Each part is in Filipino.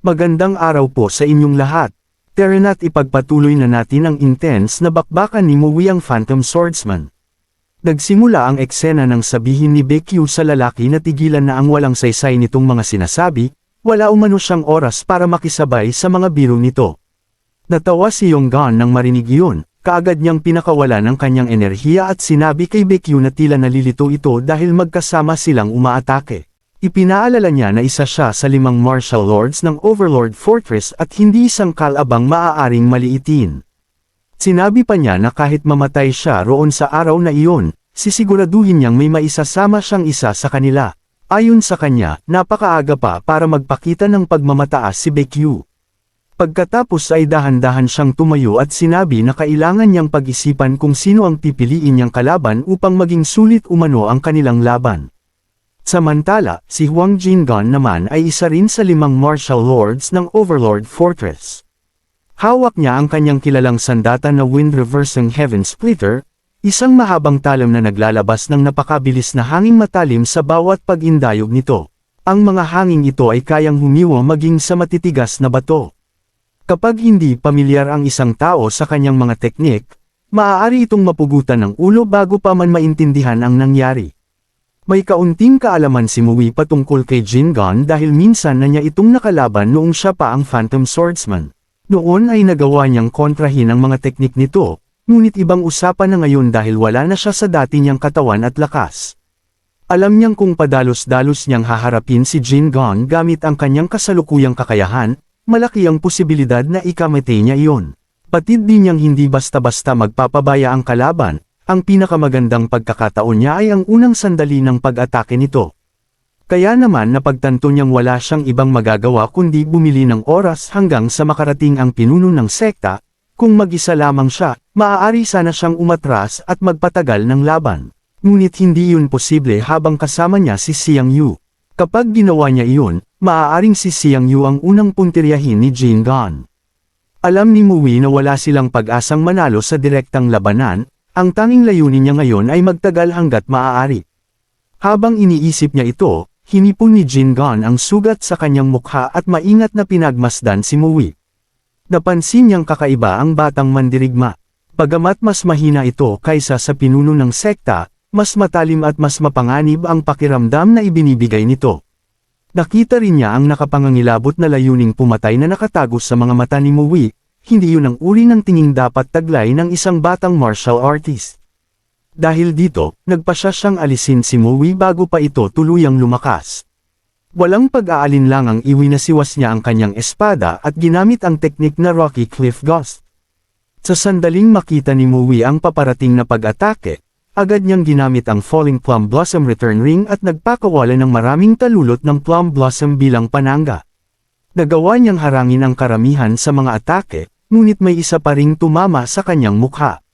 Magandang araw po sa inyong lahat. Tara na't ipagpatuloy na natin ang intense na bakbakan ni Mui ang Phantom Swordsman. Nagsimula ang eksena nang sabihin ni Baekgyu sa lalaki na tigilan na ang walang saysay nitong mga sinasabi, wala umano siyang oras para makisabay sa mga biro nito. Natawa si Yonggan nang marinig iyon, kaagad niyang pinakawala ng kanyang enerhiya at sinabi kay Baekgyu na tila nalilito ito dahil magkasama silang umaatake. Ipinaalala niya na isa siya sa 5 martial lords ng Overlord Fortress at hindi isang kalabang maaaring maliitin. Sinabi pa niya na kahit mamatay siya roon sa araw na iyon, sisiguraduhin niyang may maisasama siyang isa sa kanila. Ayon sa kanya, napakaaga pa para magpakita ng pagmamataas si Baekgyu. Pagkatapos ay dahan-dahan siyang tumayo at sinabi na kailangan niyang pag-isipan kung sino ang pipiliin niyang kalaban upang maging sulit umano ang kanilang laban. Samantala, si Hwang Jingan naman ay isa rin sa 5 martial lords ng Overlord Fortress. Hawak niya ang kanyang kilalang sandata na Wind Reversing Heaven Splitter, isang mahabang talam na naglalabas ng napakabilis na hanging matalim sa bawat pag-indayog nito. Ang mga hanging ito ay kayang humiwa maging sa matitigas na bato. Kapag hindi pamilyar ang isang tao sa kanyang mga teknik, maaari itong mapugutan ng ulo bago pa man maintindihan ang nangyari. May kaunting kaalaman si Mui patungkol kay Jingan dahil minsan na niya itong nakalaban noong siya pa ang Phantom Swordsman. Noon ay nagawa niyang kontrahin ang mga teknik nito, ngunit ibang usapan na ngayon dahil wala na siya sa dati niyang katawan at lakas. Alam niyang kung padalos-dalos niyang haharapin si Jingan gamit ang kanyang kasalukuyang kakayahan, malaki ang posibilidad na ikamatay niya iyon. Patid din niyang hindi basta-basta magpapabaya ang kalaban. Ang pinakamagandang pagkakataon niya ay ang unang sandali ng pag-atake nito. Kaya naman napagtanto niyang wala siyang ibang magagawa kundi bumili ng oras hanggang sa makarating ang pinuno ng sekta. Kung mag-isa lamang siya, maaari sana siyang umatras at magpatagal ng laban. Ngunit hindi yun posible habang kasama niya si Xiang Yu. Kapag ginawa niya iyon, maaaring si Xiang Yu ang unang puntiryahin ni Jingan. Alam ni Mui na wala silang pag-asang manalo sa direktang labanan. Ang tanging layunin niya ngayon ay magtagal hanggat maaari. Habang iniisip niya ito, hinipon ni Jingan ang sugat sa kanyang mukha at maingat na pinagmasdan si Mui. Napansin niyang kakaiba ang batang mandirigma. Bagamat mas mahina ito kaysa sa pinuno ng sekta, mas matalim at mas mapanganib ang pakiramdam na ibinibigay nito. Nakita rin niya ang nakapangangilabot na layuning pumatay na nakatago sa mga mata ni Mui. Hindi yun ang uri ng tinging dapat taglay ng isang batang martial artist. Dahil dito, nagpasya siyang alisin si Mui bago pa ito tuluyang lumakas. Walang pag-aalin lang ang iwinasiwas niya ang kanyang espada at ginamit ang teknik na Rocky Cliff Ghost. Sa sandaling makita ni Mui ang paparating na pag-atake, agad niyang ginamit ang Falling Plum Blossom Return Ring at nagpakawala ng maraming talulot ng Plum Blossom bilang panangga. Nagawa niyang harangin ang karamihan sa mga atake, ngunit may isa pa ring tumama sa kanyang mukha.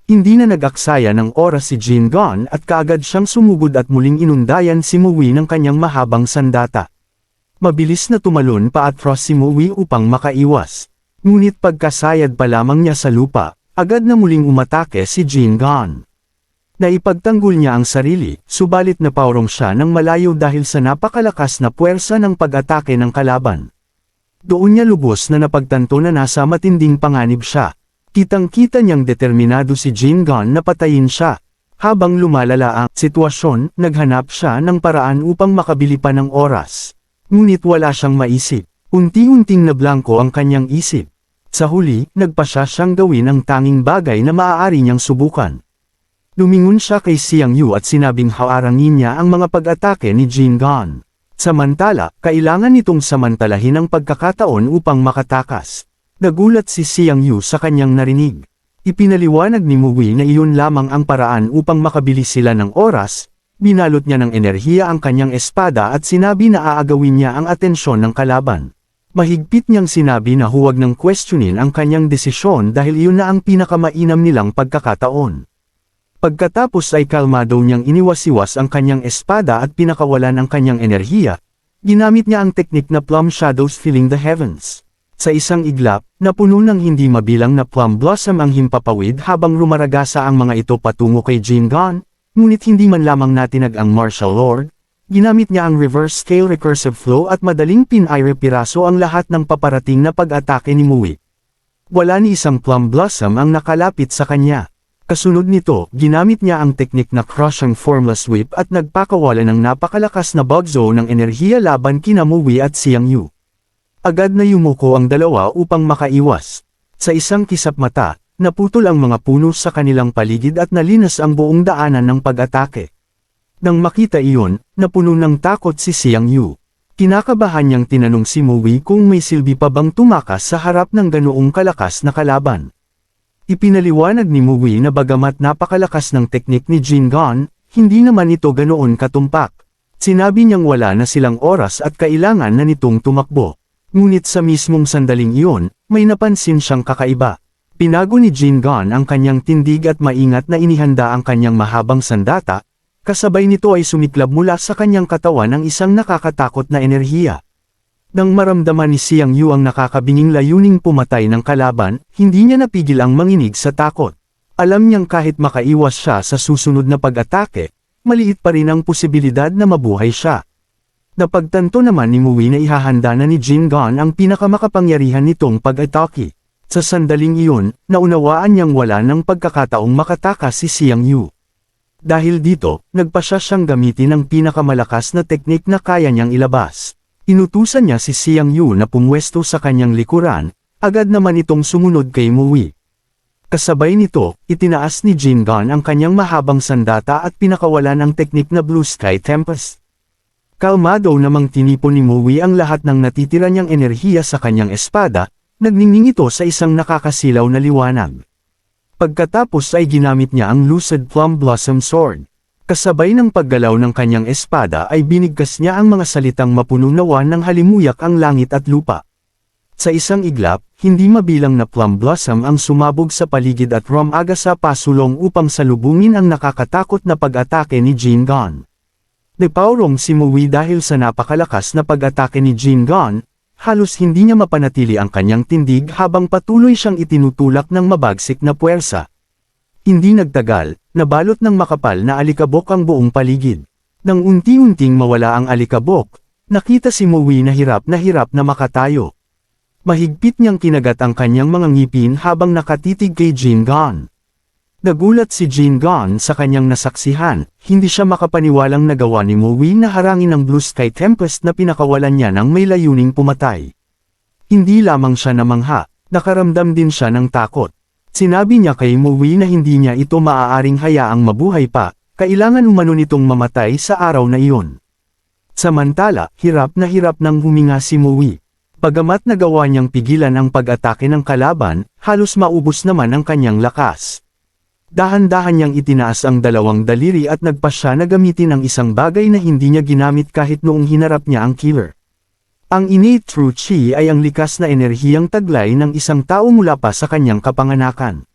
Hindi na nag-aksaya ng oras si Jingan at kaagad siyang sumugod at muling inundayan si Mui ng kanyang mahabang sandata. Mabilis na tumalon paatras si Mui upang makaiwas. Ngunit pagkasayad pa lamang niya sa lupa, agad na muling umatake si Jingan. Naipagtanggol niya ang sarili, subalit napaurong siya ng malayo dahil sa napakalakas na puwersa ng pag-atake ng kalaban. Doon niya lubos na napagtanto na nasa matinding panganib siya. Kitang-kita niyang determinado si Jingan na patayin siya. Habang lumalala ang sitwasyon, naghanap siya ng paraan upang makabili pa ng oras. Ngunit wala siyang maisip. Unti-unting nablangko ang kanyang isip. Sa huli, nagpasya siyang gawin ang tanging bagay na maaari niyang subukan. Lumingon siya kay Xiang Yu at sinabing haarangin niya ang mga pag-atake ni Jingan. Samantala, kailangan nitong samantalahin ang pagkakataon upang makatakas. Nagulat si Xiang Yu sa kanyang narinig. Ipinaliwanag ni Mui na iyon lamang ang paraan upang makabili sila ng oras, binalot niya ng enerhiya ang kanyang espada at sinabi na aagawin niya ang atensyon ng kalaban. Mahigpit niyang sinabi na huwag nang questionin ang kanyang desisyon dahil iyon na ang pinakamainam nilang pagkakataon. Pagkatapos ay kalmado niyang iniwasiwas ang kanyang espada at pinakawalan ang kanyang enerhiya, ginamit niya ang teknik na Plum Shadows Filling the Heavens. Sa isang iglap, napuno ng hindi mabilang na plum blossom ang himpapawid habang rumaragasa ang mga ito patungo kay Jingan, ngunit hindi man lamang natinag ang martial lord, ginamit niya ang reverse scale recursive flow at madaling pinairepiraso ang lahat ng paparating na pag-atake ni Mui. Wala ni isang Plum Blossom ang nakalapit sa kanya. Kasunod nito, ginamit niya ang teknik na Crushing Formless Whip at nagpakawala ng napakalakas na bugzo ng enerhiya laban kina Mui at Xiang Yu. Agad na yumuko ang dalawa upang makaiwas. Sa isang kisap mata, naputol ang mga puno sa kanilang paligid at nalinas ang buong daanan ng pag-atake. Nang makita iyon, napuno ng takot si Xiang Yu. Kinakabahan niyang tinanong si Mui kung may silbi pa bang tumakas sa harap ng ganoong kalakas na kalaban. Ipinaliwanag ni Mui na bagamat napakalakas ng teknik ni Jin Gong, hindi naman ito ganoon katumpak. Sinabi niyang wala na silang oras at kailangan na nitong tumakbo. Ngunit sa mismong sandaling iyon, may napansin siyang kakaiba. Pinago ni Jin Gong ang kanyang tindig at maingat na inihanda ang kanyang mahabang sandata, kasabay nito ay sumiklab mula sa kanyang katawan ang isang nakakatakot na enerhiya. Nang maramdaman ni Xiang Yu ang nakakabinging layuning pumatay ng kalaban, hindi niya napigil ang manginig sa takot. Alam niyang kahit makaiwas siya sa susunod na pag-atake, maliit pa rin ang posibilidad na mabuhay siya. Napagtanto naman ni Mui na ihahanda na ni Jin Gong ang pinakamakapangyarihan nitong pag-atake. Sa sandaling iyon, naunawaan niyang wala ng pagkakataong makatakas si Xiang Yu. Dahil dito, nagpasya siyang gamitin ang pinakamalakas na teknik na kaya niyang ilabas. Inutusan niya si Xiang Yu na pumwesto sa kanyang likuran, agad naman itong sumunod kay Mui. Kasabay nito, itinaas ni Jin Gong ang kanyang mahabang sandata at pinakawalan ang teknik na Blue Sky Tempest. Kalmado namang tinipon ni Mui ang lahat ng natitira niyang enerhiya sa kanyang espada, nagningning ito sa isang nakakasilaw na liwanag. Pagkatapos ay ginamit niya ang Lucid Plum Blossom Sword. Kasabay ng paggalaw ng kanyang espada ay binigkas niya ang mga salitang mapununawan ng halimuyak ang langit at lupa. Sa isang iglap, hindi mabilang na Plum Blossom ang sumabog sa paligid at rumaga sa pasulong upang salubungin ang nakakatakot na pag-atake ni Jin Gong. Napaurong si Mui dahil sa napakalakas na pag-atake ni Jin Gong, halos hindi niya mapanatili ang kanyang tindig habang patuloy siyang itinutulak ng mabagsik na puwersa. Hindi nagtagal, nabalot ng makapal na alikabok ang buong paligid. Nang unti-unting mawala ang alikabok, nakita si Mui na hirap na makatayo. Mahigpit niyang kinagat ang kanyang mga ngipin habang nakatitig kay Jin Gong. Nagulat si Jin Gong sa kanyang nasaksihan, hindi siya makapaniwalang nagawa ni Mui na harangin ang Blue Sky Tempest na pinakawalan niya ng may layuning pumatay. Hindi lamang siya namangha, nakaramdam din siya ng takot. Sinabi niya kay Mui na hindi niya ito maaaring hayaang mabuhay pa, kailangan umano nitong mamatay sa araw na iyon. Samantala, hirap nang huminga si Mui. Bagamat nagawa niyang pigilan ang pag-atake ng kalaban, halos maubos naman ang kanyang lakas. Dahan-dahan niyang itinaas ang dalawang daliri at nagpasya na gamitin ang isang bagay na hindi niya ginamit kahit noong hinarap niya ang killer. Ang innate true chi ay ang likas na enerhiyang taglay ng isang tao mula pa sa kanyang kapanganakan.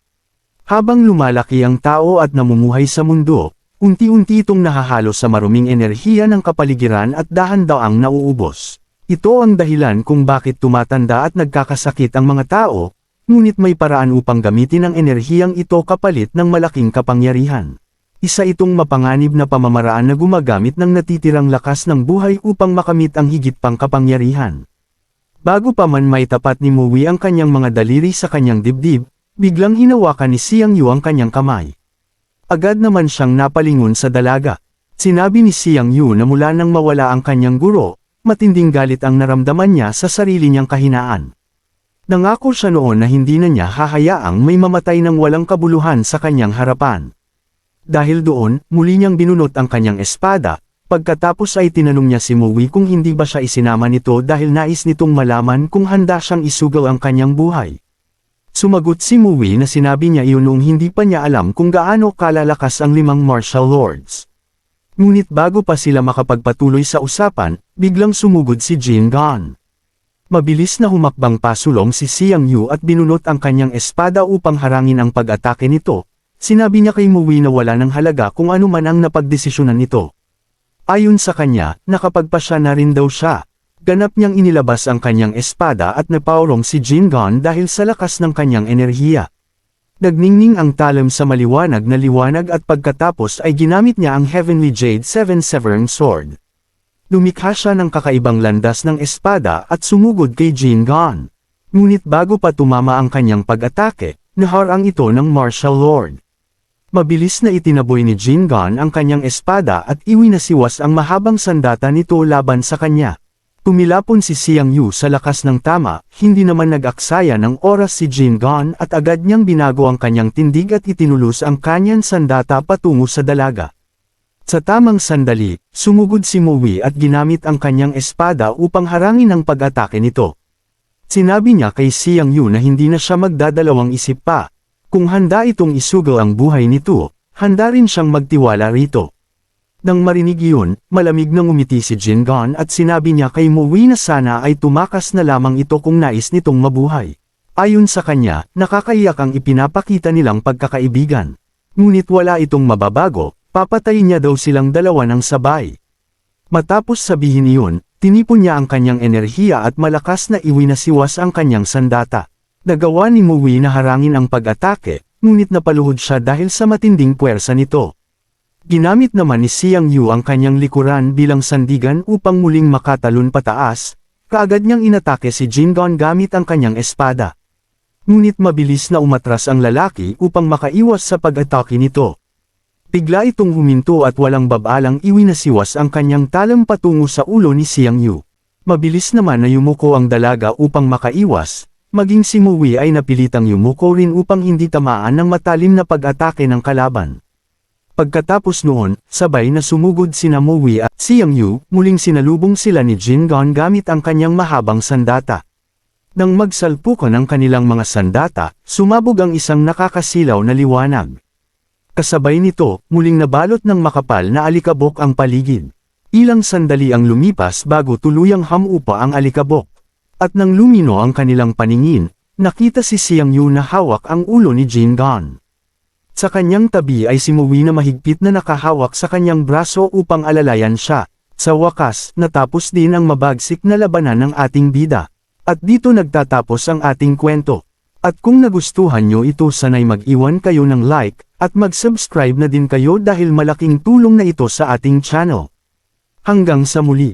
Habang lumalaki ang tao at namumuhay sa mundo, unti-unti itong nahahalo sa maruming enerhiya ng kapaligiran at dahan-daang nauubos. Ito ang dahilan kung bakit tumatanda at nagkakasakit ang mga tao, ngunit may paraan upang gamitin ang enerhiyang ito kapalit ng malaking kapangyarihan. Isa itong mapanganib na pamamaraan na gumagamit ng natitirang lakas ng buhay upang makamit ang higit pang kapangyarihan. Bago pa man may tapat ni Mui ang kanyang mga daliri sa kanyang dibdib, biglang hinawakan ni Xiang Yu ang kanyang kamay. Agad naman siyang napalingon sa dalaga. Sinabi ni Xiang Yu na mula nang mawala ang kanyang guro, matinding galit ang naramdaman niya sa sarili niyang kahinaan. Nangako siya noon na hindi na niya hahayaang may mamatay ng walang kabuluhan sa kanyang harapan. Dahil doon, muli niyang binunot ang kanyang espada, pagkatapos ay tinanong niya si Mui kung hindi ba siya isinama nito dahil nais nitong malaman kung handa siyang isugaw ang kanyang buhay. Sumagot si Mui na sinabi niya iyon noong hindi pa niya alam kung gaano kalalakas ang 5 martial lords. Ngunit bago pa sila makapagpatuloy sa usapan, biglang sumugod si Jin Gong. Mabilis na humakbang pasulong si Xiang Yu at binunot ang kanyang espada upang harangin ang pag-atake nito. Sinabi niya kay Mui na wala ng halaga kung ano man ang napagdesisyonan nito. Ayon sa kanya, nakapagpasya na rin daw siya. Ganap niyang inilabas ang kanyang espada at napaurong si Jin Gong dahil sa lakas ng kanyang enerhiya. Nagningning ang talam sa maliwanag na liwanag at pagkatapos ay ginamit niya ang Heavenly Jade 7 Severing Sword. Lumikha siya ng kakaibang landas ng espada at sumugod kay Jingon. Ngunit bago pa tumama ang kanyang pag-atake, naharang ito ng martial lord. Mabilis na itinaboy ni Jingon ang kanyang espada at iwinasiwas ang mahabang sandata nito laban sa kanya. Tumilapon si Xiang Yu sa lakas ng tama, hindi naman nag-aksaya ng oras si Jingon at agad niyang binago ang kanyang tindig at itinulus ang kanyang sandata patungo sa dalaga. Sa tamang sandali, sumugod si Mo Wei at ginamit ang kanyang espada upang harangin ang pag-atake nito. Sinabi niya kay Xiang Yu na hindi na siya magdadalawang isip pa. Kung handa itong isugal ang buhay nito, handa rin siyang magtiwala rito. Nang marinig iyon, malamig na ngumiti si Jingon at sinabi niya kay Mo Wei na sana ay tumakas na lamang ito kung nais nitong mabuhay. Ayon sa kanya, nakakaiyak ang ipinapakita nilang pagkakaibigan. Ngunit wala itong mababago, papatayin niya daw silang dalawa ng sabay. Matapos sabihin iyon, tinipon niya ang kanyang enerhiya at malakas na iwinasiwas ang kanyang sandata. Nagawa ni Mo Wei na harangin ang pag-atake, ngunit napaluhod siya dahil sa matinding puwersa nito. Ginamit naman ni Xiang Yu ang kanyang likuran bilang sandigan upang muling makatalon pataas, kaagad niyang inatake si Jingon gamit ang kanyang espada. Ngunit mabilis na umatras ang lalaki upang makaiwas sa pag-atake nito. Bigla itong huminto at walang babalang iwinasiwas ang kanyang talam patungo sa ulo ni Xiang Yu. Mabilis naman na yumuko ang dalaga upang makaiwas, maging si Mo Wei ay napilitang yumuko rin upang hindi tamaan ng matalim na pag-atake ng kalaban. Pagkatapos noon, sabay na sumugod sina Mo Wei at Xiang Yu, muling sinalubong sila ni Jingon gamit ang kanyang mahabang sandata. Nang magsalpukan ang kanilang mga sandata, sumabog ang isang nakakasilaw na liwanag. Kasabay nito, muling nabalot ng makapal na alikabok ang paligid. Ilang sandali ang lumipas bago tuluyang hamupa ang alikabok. At nang lumino ang kanilang paningin, nakita si Xiang Yu na hawak ang ulo ni Jingon. Sa kanyang tabi ay si Mo Wei na mahigpit na nakahawak sa kanyang braso upang alalayan siya. Sa wakas, natapos din ang mabagsik na labanan ng ating bida. At dito nagtatapos ang ating kwento. At kung nagustuhan nyo ito sanay mag-iwan kayo ng like, at mag-subscribe na din kayo dahil malaking tulong na ito sa ating channel. Hanggang sa muli.